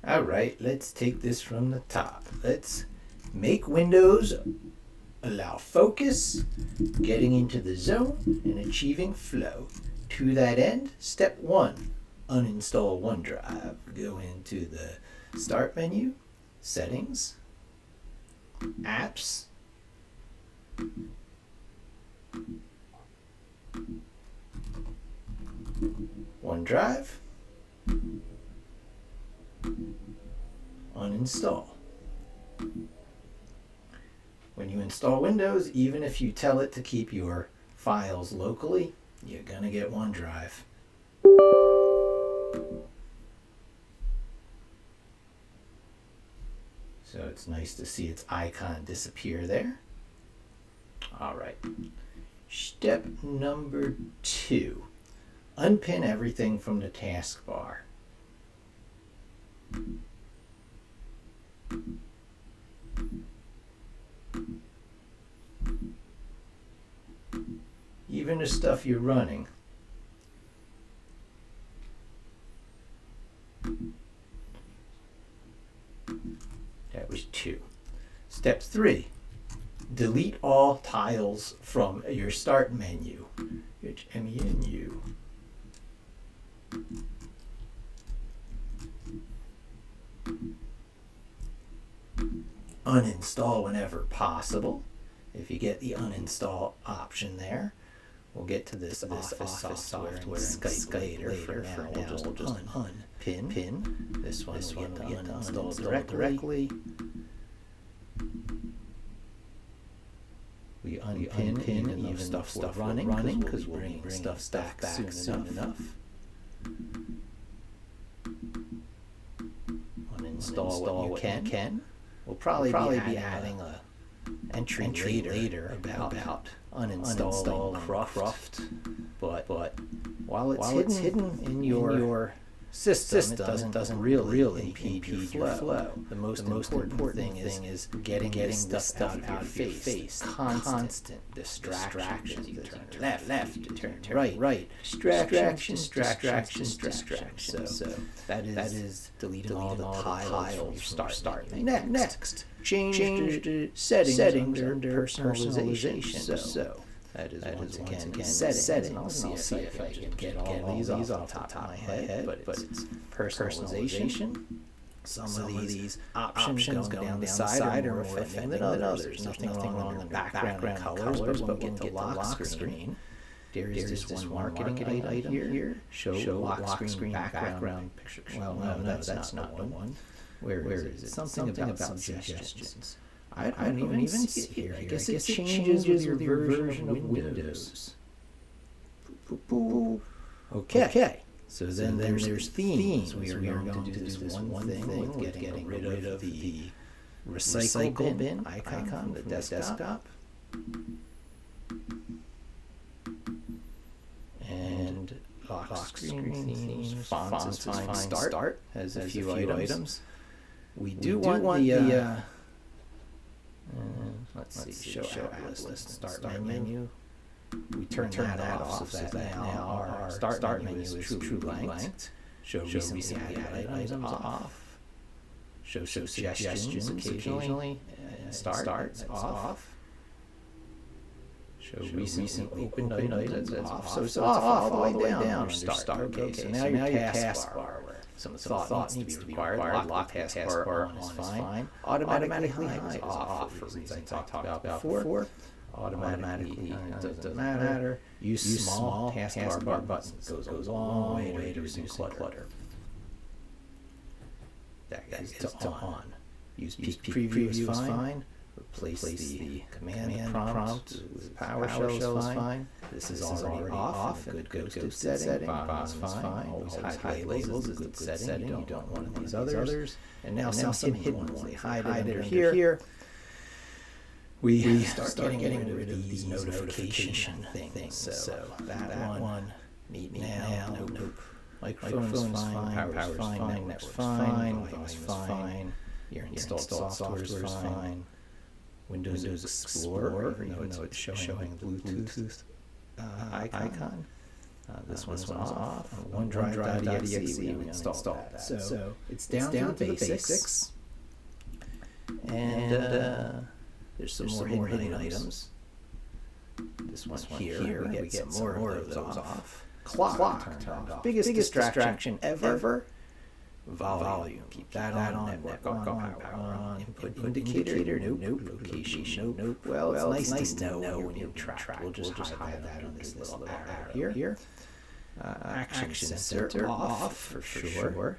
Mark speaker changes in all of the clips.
Speaker 1: All right, let's take this from the top. Let's make windows allow focus, getting into the zone, and achieving flow. To that end, step 1, uninstall OneDrive. Go into the Start menu, Settings, Apps, OneDrive, uninstall. When you install Windows, even if you tell it to keep your files locally, you're gonna get OneDrive. So it's nice to see its icon disappear there. All right. Step number 2, unpin everything from the taskbar. Even the stuff you're running. That was 2. Step 3, delete all tiles from your start menu. menu. Uninstall whenever possible. If you get the uninstall option there, we'll get to this office software and Skype later. For now, we'll just unpin. This one we'll get to uninstall directly. We unpin even though stuff's running because we're bringing stuff back soon enough. Uninstall what you can. We'll probably be adding a entry later about uninstall Cruft, but while it's hidden in your system, it doesn't really impede your flow. The most important thing is getting stuff out of your face. Constant distractions. You turn left, you turn right. Distraction. So that is deleting all the tiles from start. Next, change the settings under personalization. So that is once again settings. I'll see if I can get all these off the top of my head, but it's personalization. Some of these options going down the side are more effective than others. Nothing wrong in the background colors, but when we get to lock screen, there is this one marketing item here. Show lock screen background picture. Well, no, that's not the one. Where is it? Something about suggestions. I don't even see it here. I guess it changes with your version of Windows. Okay. So then there's themes. We are going to do this one thing with getting rid of the recycle bin icon, the desktop. And lock screen themes, fonts is fine. Start has a few items. We do want the let's see, show out list, start menu. We turn that off so that now our start menu is true blanked. Show recently added items off. Show suggestions occasionally. Starts off. Show recently opened items off. So it's off all the way down. Start. Okay, so now your taskbar. Some thought needs to be required. Lock taskbar on is fine. Automatically hide is off for reasons I talked about before. Automatically doesn't matter. Use small taskbar buttons. Goes a long way to reduce clutter. That is to on. Use preview is fine. Replace the command prompt with PowerShell is fine. This is already off. A good setting. Bottom is fine. Always hide labels is a good setting. You don't want these others. And now some hidden ones. They hide it under here. We start getting rid of these notification things. So that one, meet now, nope. Microphone is fine. Power is fine. Network is fine. Your installed software is fine. Windows Explorer, even though it's showing the Bluetooth icon. This one's off. OneDrive.exe, we install that. So it's down to the basics. And there's some more hidden items. This one here, we get some more of those off. Clock turned off. Biggest distraction ever. Volume. Keep that on. Network on. Power on. Input indicator. Nope. Location. Nope. Well, it's nice to know when you track. We'll just hide that on this little arrow here. Action center off for sure.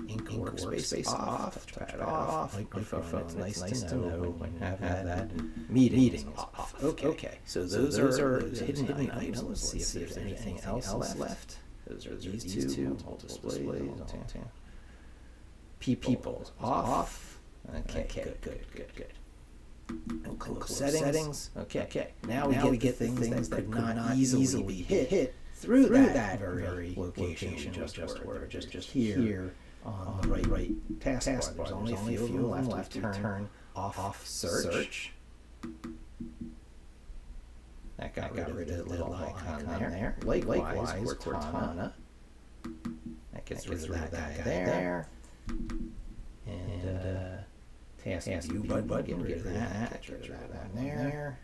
Speaker 1: Ink workspace off. Touchpad off. Microphone. Nice to know when you have that. Meeting off. Okay. So those are hidden items. Let's see if there's anything else left. Those are these two. All displays. People off. Okay. Good. And close settings. Okay. Now we get things that could not easily be hit through that very location. Just here on the right taskbar. There's only a few of them left to turn off search. That got rid of the little icon there. Likewise, Cortana. That gets rid of that guy there. And task view button, get rid of that. Get rid of that one there.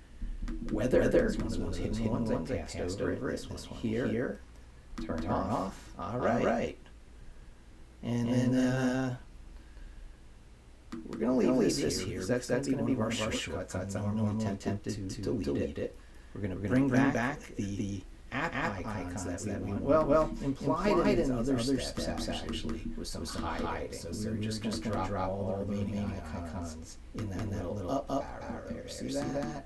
Speaker 1: Weather is one of those hidden ones I passed over. This one here. Turn off. All right. And then we're going to leave this here. That's going to be one of our shortcuts. I'm normally tempted to delete it. We're going to bring back the app icons that we want. Well, implied in other steps actually was some hiding. So we're just going to drop all the remaining icons in that little up arrow there. See that?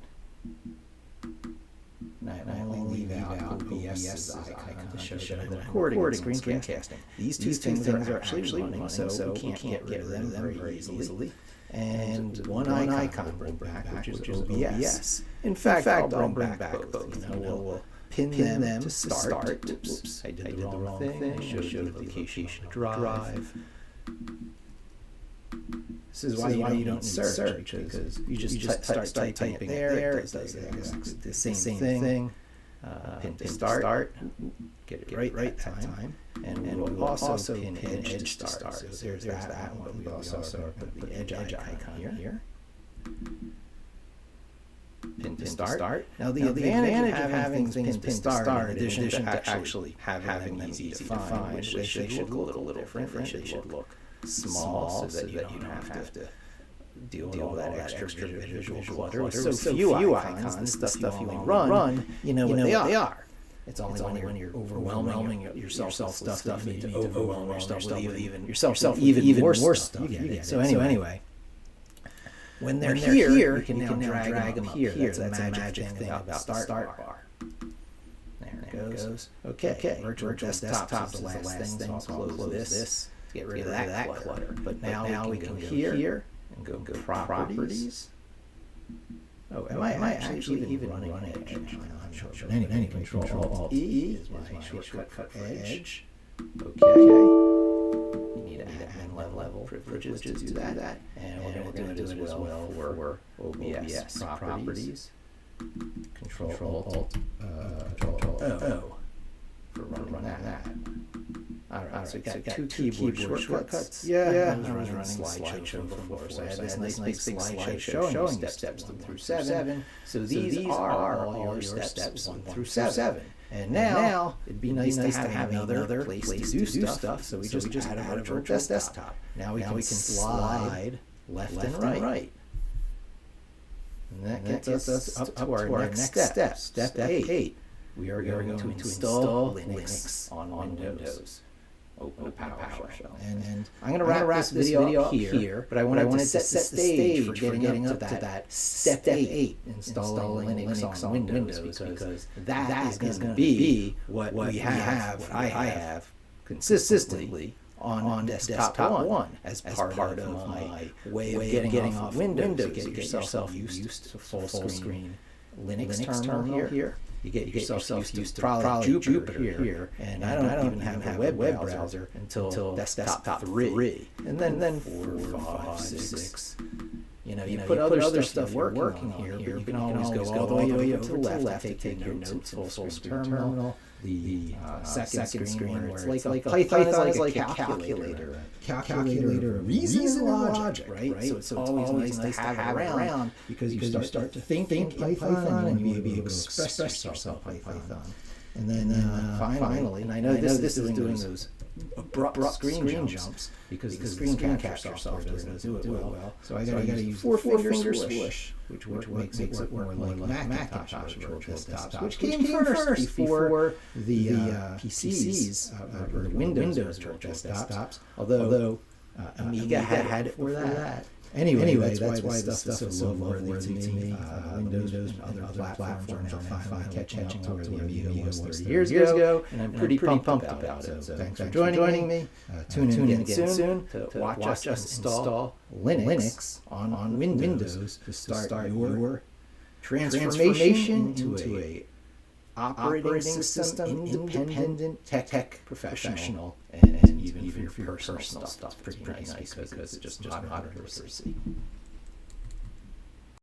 Speaker 1: And I only leave out OBS's icon to show the recording screencasting. These two things are actually running, so we can't get rid of them very easily. And one icon will bring back, which is OBS. In fact, I'll bring back both. We'll pin them to start. Oops, I did the wrong thing. I showed the location drive. This is why you don't need search, because you just start typing it there. It does the same thing. Pin to start. Get it right that time. And we'll also pin edge to start. So there's that one. But we also put the edge icon here. Pin to start. Now the advantage of having things pinned to start, in addition to actually having them easy to find, which they should look a little different. They should look small so that you don't have to deal with all that extra visual clutter. With so few icons, the stuff you want to run, you know what they are. It's only when you're overwhelming yourself with stuff you need to overwhelm yourself with even more stuff. So anyway, when they're here, you can now drag them up here. That's a magic thing about start bar. There it goes. Okay, virtual desktop is the last thing, so I'll close this to get rid of that clutter. But now we can go here and go properties. Oh, am I actually even running Edge? I'm not sure. Anyway, Control-Alt-E is my shortcut for Edge. Okay. You need admin level privileges to do that. And we're going to do it as well for OBS properties. Control-Alt-O for running that. Alright, so we got two keyboard shortcuts. Yeah, I was running slideshow before, so I had this nice big slideshow showing steps 1 through 7. So these are all your steps 1 through 7. And now it'd be nice to have another place to do stuff. So we just add a virtual desktop. Now we can slide left and right. And that gets us up to our next step. Step 8. We are going to install Linux on Windows. Open a PowerShell. And I'm going to wrap this video up here, but I wanted to set the stage for getting up to that step 8, installing Linux on Windows, because that is going to be what I have consistently on desktop 1 as part of my way of getting off Windows. Get yourself used to full screen Linux terminal here. You get yourself used to probably Jupyter here, and I don't even have a web browser until desktop 3, and then 4, 5, 6. You put other stuff working here, but you can always go all the way over to the left to take your notes, full screen terminal. the second screen where it's like a Python is like a calculator of reason and logic, right? So it's always nice to have it around because you start to think in Python and you'll be able to express yourself in Python. And then finally, and I know this is doing those abrupt screen jumps because the screen capture software doesn't do it well. So I got to use four-finger swoosh, which makes it work more like Macintosh virtual desktops, which came first before the PCs or the Windows virtual desktops. Although Amiga had it for that. Anyway, that's why this stuff is so worthy to me. Windows and other platforms are finally catching up to where the Amiga was 30 years ago, and I'm pretty pumped about it. So thanks for joining me. Tune in again soon to watch us install Linux on Windows to start your transformation into a operating system independent tech professional, and even for your personal stuff, pretty nice because it's just modern literacy.